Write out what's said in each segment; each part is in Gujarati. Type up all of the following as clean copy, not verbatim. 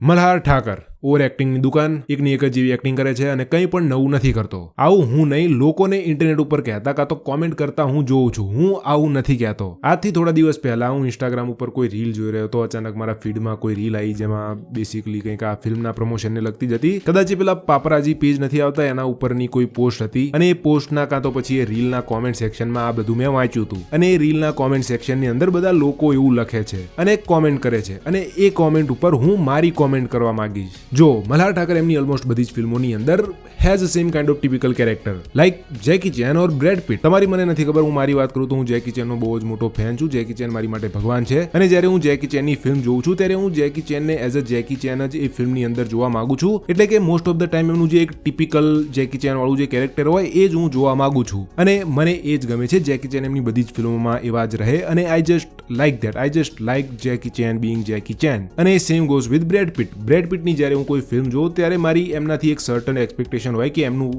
મલ્હાર ઠાકર ઓવર એક્ટિંગની દુકાન, એકની એક જ જેવી એક્ટિંગ કરે છે અને કંઈ પણ નવું નથી કરતો. આવું હું નહીં, લોકોને ઇન્ટરનેટ ઉપર કહેતા કાં તો કોમેન્ટ કરતા હું જોઉં છું. હું આવું નથી કહેતો. આજથી થોડા દિવસ પહેલા હું ઇન્સ્ટાગ્રામ ઉપર કોઈ રીલ જોઈ રહ્યો હતો. અચાનક મારા ફીડમાં કોઈ રીલ આવી જેમાં બેસિકલી કંઈક આ ફિલ્મના પ્રમોશનને લગતી જ હતી. કદાચ પેલા પાપરાજી પેજ નથી આવતા એના ઉપરની કોઈ પોસ્ટ હતી અને એ પોસ્ટના કાં તો પછી એ રીલના કોમેન્ટ સેક્શનમાં આ બધું મેં વાંચ્યું હતું. અને એ રીલના કોમેન્ટ સેક્શનની અંદર બધા લોકો એવું લખે છે અને કોમેન્ટ કરે છે અને એ કોમેન્ટ ઉપર હું મારી કોમેન્ટ કરવા માંગીશ. જો મલ્હાર ઠાકર એમની ઓલમોસ્ટ બધી જ ફિલ્મોની અંદર has same kind of typical character like Jackie Chan or Brad Pitt. તમારી મને નથી ખબર, હું મારી વાત કરું તો હું જેકી ચેનનો બહુ જ મોટો ફેન છું. જેકી ચેન મારી માટે ભગવાન છે અને જ્યારે હું જેકી ચેનની ફિલ્મ જોઉં છું ત્યારે હું જેકી ચેનને એઝ અ જેકી ચેન જ એ ફિલ્મની અંદર જોવા માંગુ છું. એટલે કે મોસ્ટ ઓફ ધ ટાઈમ એમનું જે એક ટિપિકલ જેકી ચેન વાળું જે કેરેક્ટર હોય એ જ હું જોવા માંગુ છું અને મને એ જ ગમે છે. જેકી ચેન એમની બધી જ ફિલ્મોમાં એવા જ રહે અને I just like that. I just like Jackie Chan being Jackie Chan. અને same goes with Brad Pitt. Brad પિટની જ્યારે હું કોઈ ફિલ્મ જોઉં ત્યારે મારી એમનાથી એક સર્ટન એક્સપેક્ટેશન હોય કે એમનું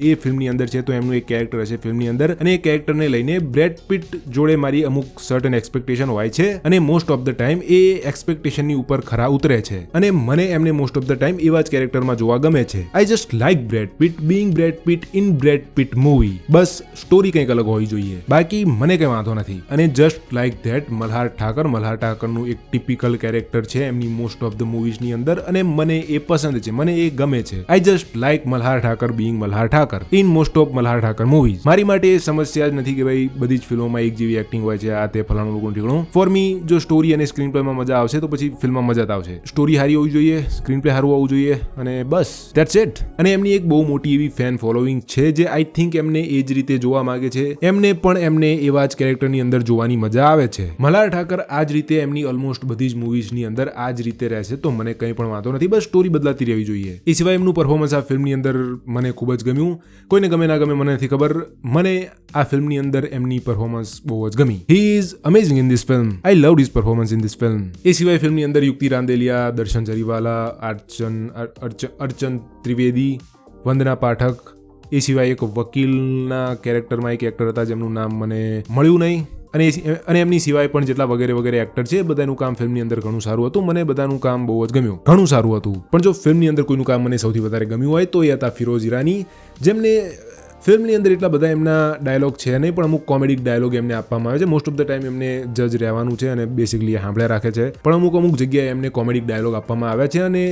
એ ફિલ્મની અંદર છે તો એમનું એક કેરેક્ટર હશે ફિલ્મની અંદર અને એ કેરેક્ટરને લઈને બ્રેડ પિટ જોડે મારી અમુક સર્ટન એક્સપેક્ટેશન હોય છે અને મોસ્ટ ઓફ ધ ટાઈમ એ એક્સપેક્ટેશનની ઉપર ખરા ઉતરે છે અને મને એમને મોસ્ટ ઓફ ધ ટાઈમ એવા જ કેરેક્ટરમાં જોવા ગમે છે. આઈ just like bread pit being bread pit in bread pit movie. Bus story કંઈક અલગ હોવી જોઈએ, બાકી મને કંઈ વાંધો નથી. અને જસ્ટ લાઈક ધેટ મલ્હાર ઠાકરનું એક ટિપિકલ કેરેક્ટર છે એમની મોસ્ટ ઓફ ધ મૂવીઝની અંદર અને મને એ પસંદ છે, મને એ ગમે છે. આઈ just like Malhar Thakar being Malhar Thakar in most of Malhar Thakar movies. મારી માટે એ સમસ્યા જ નથી કે ભાઈ બધી જ ફિલ્મોમાં એક જેવી એક્ટિંગ હોય છે, આ તે ફલાણું લોકો ઠીકણું. ફોર મી જો સ્ટોરી અને સ્ક્રીન પ્લેમાં મજા આવશે તો પછી ફિલ્મમાં મજા જ આવશે. સ્ટોરી સારી હોવી જોઈએ, સ્ક્રીન પ્લે સારું હોવું જોઈએ અને બસ ધેટ્સ ઇટ. અને એમની એક બહુ મોટી એવી ફેન ફોલોઈંગ છે જે આઈ થિંક એમને એ જ રીતે જોવા માંગે છે. એમને પણ એમને એવા જ કેરેક્ટરની અંદર જોવાની મજા આવે છે. મલ્હાર ઠાકર આ જ રીતે એમની ઓલમોસ્ટ બધી જ મૂવીઝની અંદર આ જ રીતે રહેશે તો મને કંઈ પણ વાંધો નથી. બસ સ્ટોરી બદલાતી રહેવી જોઈએ. એ સિવાય એમનું પરફોર્મન્સ આ ફિલ્મની અંદર મને ખૂબ જ ગમ્યું. કોઈને ગમે ના ગમે મને નથી ખબર, મને આ ફિલ્મની અંદર એમની પરફોર્મન્સ બહુ જ ગમી. He is amazing in this film. I loved his performance in this film. એ સિવાય ફિલ્મની અંદર યુક્તિ રાંદેલિયા, દર્શન જરીવાલા, અર્ચન ત્રિવેદી, વંદના પાઠક, એ સિવાય એક વકીલના કેરેક્ટરમાં એક એક્ટર હતા જેમનું નામ મને મળ્યું નહીં અને એમની સિવાય પણ જેટલા વગેરે એક્ટર છે બધાનું કામ ફિલ્મની અંદર ઘણું સારું હતું. મને બધાનું કામ બહુ જ ગમ્યું, ઘણું સારું હતું. પણ જો ફિલ્મની અંદર કોઈનું કામ મને સૌથી વધારે ગમ્યું હોય તો એ હતા ફિરોઝ ઈરાની, જેમને ફિલ્મની અંદર એટલા બધા એમના ડાયલોગ છે નહીં પણ અમુક કોમેડિક ડાયલોગ એમને આપવામાં આવે છે. મોસ્ટ ઓફ ધ ટાઈમ એમને જજ રહેવાનું છે અને બેસિકલી સાંભળ્યા રાખે છે પણ અમુક જગ્યાએ એમને કોમેડિક ડાયલોગ આપવામાં આવ્યા છે અને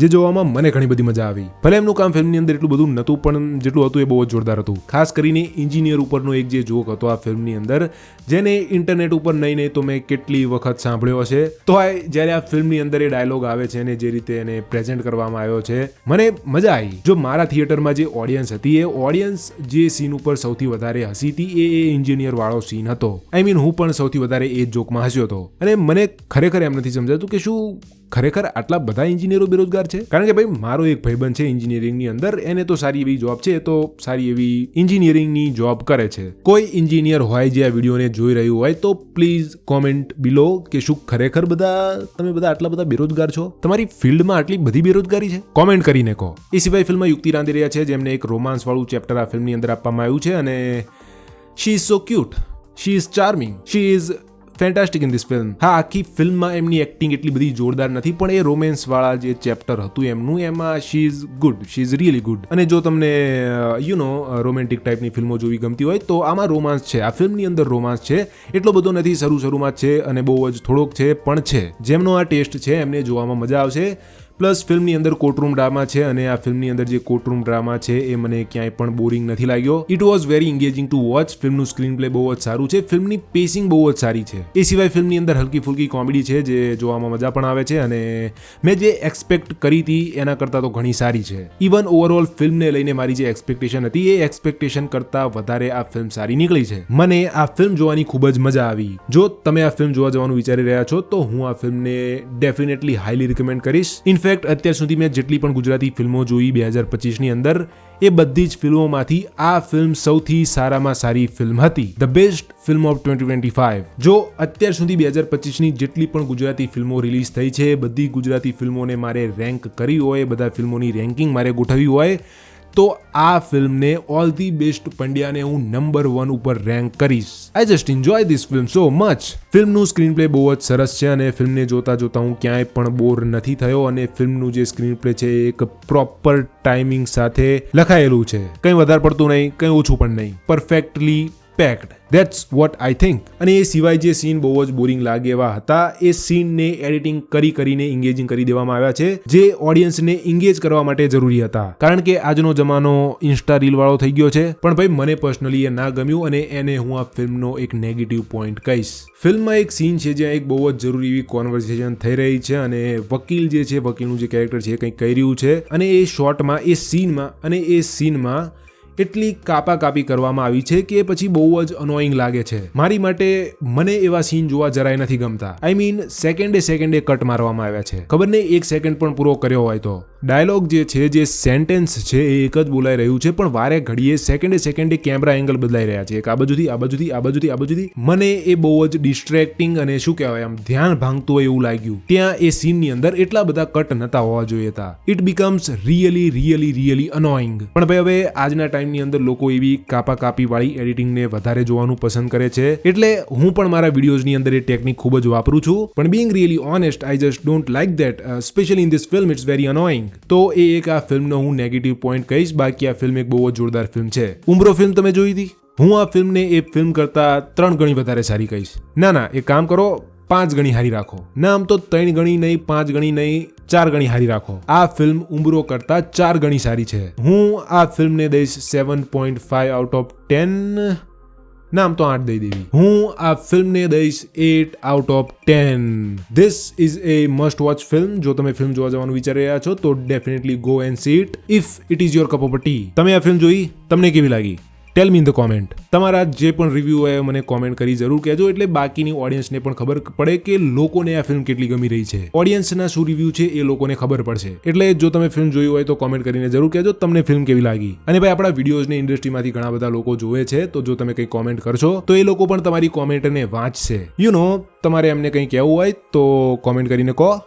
જે જોવામાં મને ઘણી બધી મજા આવી. ભલે એમનું કામ ફિલ્મની અંદર એટલું બધું નહોતું પણ જેટલું હતું એ બહુ જ જોરદાર હતું. ખાસ કરીને એન્જિનિયર ઉપરનો એક જે જોક હતો આ ફિલ્મની અંદર જેને ઇન્ટરનેટ ઉપર નહીં તો મેં કેટલી વખત સાંભળ્યો છે. તો જ્યારે આ ફિલ્મની અંદર એ ડાયલોગ આવે છે અને જે રીતે એને પ્રેઝન્ટ કરવામાં આવ્યો છે મને મજા આવી. જો મારા થિયેટરમાં જે ઓડિયન્સ હતી એ ઓડિયન્સ જે સીન ઉપર સૌથી વધારે હસી હતી એ એન્જિનિયર વાળો સીન હતો. આઈ મીન હું પણ સૌથી વધારે એ જોકમાં હસ્યો હતો અને મને ખરેખર એમ નથી સમજાતું કે શું ખરેખર આટલા બધા એન્જિનિયરો બેરોજગાર છે. કારણ કે ભાઈ મારો એક ભાઈબંધ છે એન્જિનિયરિંગની અંદર, એને તો સારી એવી જોબ છે, તો સારી એવી એન્જિનિયરિંગની જોબ કરે છે. કોઈ એન્જિનિયર હોય જે આ વિડીયોને જોઈ રહ્યું હોય તો પ્લીઝ કોમેન્ટ બિલો કે શું ખરેખર તમે બધા આટલા બધા બેરોજગાર છો? તમારી ફિલ્ડમાં આટલી બધી બેરોજગારી છે? કોમેન્ટ કરીને કહો. એ સિવાય ફિલ્મમાં યુક્તિ રાંદેલિયા છે જેમને એક રોમાન્સ વાળું ચેપ્ટર આ ફિલ્મની અંદર આપવામાં આવ્યું છે અને she is so cute, she is charming, she is fantastic in this film. હા, આખી ફિલ્મમાં એમની એક્ટિંગ એટલી બધી જોરદાર નથી પણ એ રોમેન્સ વાળા જે ચેપ્ટર હતું એમનું એમાં she is good, she is really good. અને જો તમને રોમેન્ટિક ટાઈપની ફિલ્મો જોવી ગમતી હોય તો આમાં રોમાન્સ છે. આ ફિલ્મની અંદર રોમાન્સ છે, એટલો બધો નથી, શરૂમાં જ છે અને બહુ જ થોડોક છે પણ છે. જેમનો આ ટેસ્ટ છે એમને જોવામાં મજા આવશે. પ્લસ ફિલ્મની અંદર કોર્ટરૂમ ડ્રામા છે અને આ ફિલ્મની અંદર જે કોર્ટરૂમ ડ્રામા છે એ મને ક્યાંય પણ બોરિંગ નથી લાગ્યો. It was very engaging two watch. ફિલ્મનું સ્ક્રીન પ્લે બહુ જ સારું છે, ફિલ્મની પેસિંગ બહુ જ સારી છે. એ સિવાય ફિલ્મની અંદર હલકી ફુલકી કોમેડી છે જે જોવામાં મજા પણ આવે છે અને મેં જે એક્સપેક્ટ કરી હતી એના કરતાં તો ઘણી સારી છે. ઇવન ઓવરઓલ ફિલ્મને લઈને મારી જે એક્સપેક્ટેશન હતી એ એક્સપેક્ટેશન કરતાં વધારે આ ફિલ્મ સારી નીકળી છે. મને આ ફિલ્મ જોવાની ખૂબ જ મજા આવી. જો તમે આ ફિલ્મ જોવા જવાનું વિચારી રહ્યા છો તો હું આ ફિલ્મને ડેફિનેટલી હાઈલી રિકમેન્ડ કરીશ. અત્યાર સુધી મેં જેટલી પણ ગુજરાતી ફિલ્મો જોઈ 2025ની અંદર એ બધી જ ફિલ્મોમાંથી આ ફિલ્મ સૌથી સારામાં સારી ફિલ્મ હતી. The best film of 2025. જો અત્યાર સુધી 2025ની જેટલી પણ ગુજરાતી ફિલ્મો રિલીઝ થઈ છે બધી ગુજરાતી ફિલ્મોને મારે રેન્ક કરી હોય, બધા ફિલ્મોની રેન્કિંગ મારે ગોઠવી હોય તો આ ફિલ્મને ઓલ ધી બેસ્ટ પંડ્યાને હું નંબર 1 ઉપર રેન્ક કરીશ. I just enjoy this film so much. ફિલ્મનું સ્ક્રીન પ્લે બહુ જ સરસ છે અને ફિલ્મને જોતા હું ક્યાંય પણ બોર નથી થયો અને ફિલ્મનું જે સ્ક્રીન પ્લે છે એ એક પ્રોપર ટાઈમિંગ સાથે લખાયેલું છે. કંઈ વધારે પડતું નહીં, કંઈ ઓછું પણ નહીં, perfectly packed. That's what I think. અને એ સિવાય જે સીન બહુ જ બોરિંગ લાગે એવા હતા, એ સીનને એડિટિંગ કરીને એન્ગેજિંગ કરી દેવામાં આવ્યા છે, જે ઓડિયન્સને એન્ગેજ કરવા માટે જરૂરી હતા. કારણ કે આજનો જમાનો ઇન્સ્ટા રીલ વાળો થઈ ગયો છે. પણ ભાઈ મને પર્સનલી એ ના ગમ્યું અને એને હું આ ફિલ્મનો એક નેગેટિવ પોઈન્ટ કહીશ. ફિલ્મમાં એક સીન છે જ્યાં એક બહુ જ જરૂરી એવી કોન્વર્સેશન થઈ રહી છે અને વકીલ જે છે, વકીલનું જે કેરેક્ટર છે એ કંઈક કહી રહ્યું છે અને એ શોર્ટમાં એ સીનમાં એટલી કાપી કરવામાં આવી છે કે પછી બહુ જ અનોઈંગ લાગે છે. મારી માટે મને એવા સીન જોવા જરાય નથી ગમતા. આઈ મીન સેકન્ડે કટ મારવામાં આવ્યા છે. ખબર નહીં 1 સેકન્ડ પણ પૂરો કર્યો હોય તો. ડાયલોગ જે છે, જે સેન્ટેન્સ છે એ એક જ બોલાઈ રહ્યું છે, પણ વારે ઘડીએ સેકન્ડે કેમેરા એંગલ બદલાઈ રહ્યા છે. એક આ બાજુથી. મને એ બહુ જ ડિસ્ટ્રેક્ટિંગ અને શું કહેવાય આમ ધ્યાન ભાંગતું હોય એવું લાગ્યું. ત્યાં એ સીનની અંદર એટલા બધા કટ નતા હોવા જોઈએ હતા. It becomes really annoying. પણ ભાઈ હવે આજના ટાઈમની અંદર લોકો એવી કાપી વાળી એડિટિંગને વધારે જોવાનું પસંદ કરે છે, એટલે હું પણ મારા વિડીયોઝની અંદર એ ટેકનિક ખૂબ જ વાપરું છું. પણ being really honest, I just don't like that. Specially in this film it's very annoying. તો એ એક આ ફિલ્મનો હું નેગેટિવ પોઈન્ટ કહીશ. બાકી આ ફિલ્મ એક બહુ જ જોરદાર ફિલ્મ છે. ઉંબરો ફિલ્મ તમે જોઈ હતી? હું આ ફિલ્મને એ ફિલ્મ કરતા 3 ગણી વધારે સારી કહીશ. ના એક કામ કરો, 5 ગણી હારી રાખો. ના આમ તો 3 ગણી નહીં, 5 ગણી નહીં, 4 ગણી હારી રાખો. આ ફિલ્મ ઉંબરો કરતા 4 ગણી સારી છે. હું આ ફિલ્મને દઈશ 7.5 આઉટ ઓફ 10. ના આમ તો 8 દઈ દેવી. હું આ ફિલ્મને દઈશ 8 out of 10. This is A must watch film. જો તમે ફિલ્મ જોવા જવાનું વિચારી રહ્યા છો તો definitely go and C it if it is your cup of T. તમે આ ફિલ્મ જોઈ? તમને કેવી લાગી? ટેલ મી ઇન ધ કોમેન્ટ. તમારા જે પણ રિવ્યૂ હોય મને કોમેન્ટ કરી જરૂર કહેજો, એટલે બાકીની ઓડિયન્સને પણ ખબર પડે કે લોકોને આ ફિલ્મ કેટલી ગમી રહી છે. ઓડિયન્સના શું રિવ્યૂ છે એ લોકોને ખબર પડશે. એટલે જો તમે ફિલ્મ જોઈ હોય તો કોમેન્ટ કરીને જરૂર કહેજો તમને ફિલ્મ કેવી લાગી. અને ભાઈ આપણા વિડીયોઝને ઇન્ડસ્ટ્રીમાંથી ઘણા બધા લોકો જોવે છે, તો જો તમે કંઈ કોમેન્ટ કરશો તો એ લોકો પણ તમારી કોમેન્ટને વાંચશે. તમારે એમને કંઈ કહેવું હોય તો કોમેન્ટ કરીને કહો.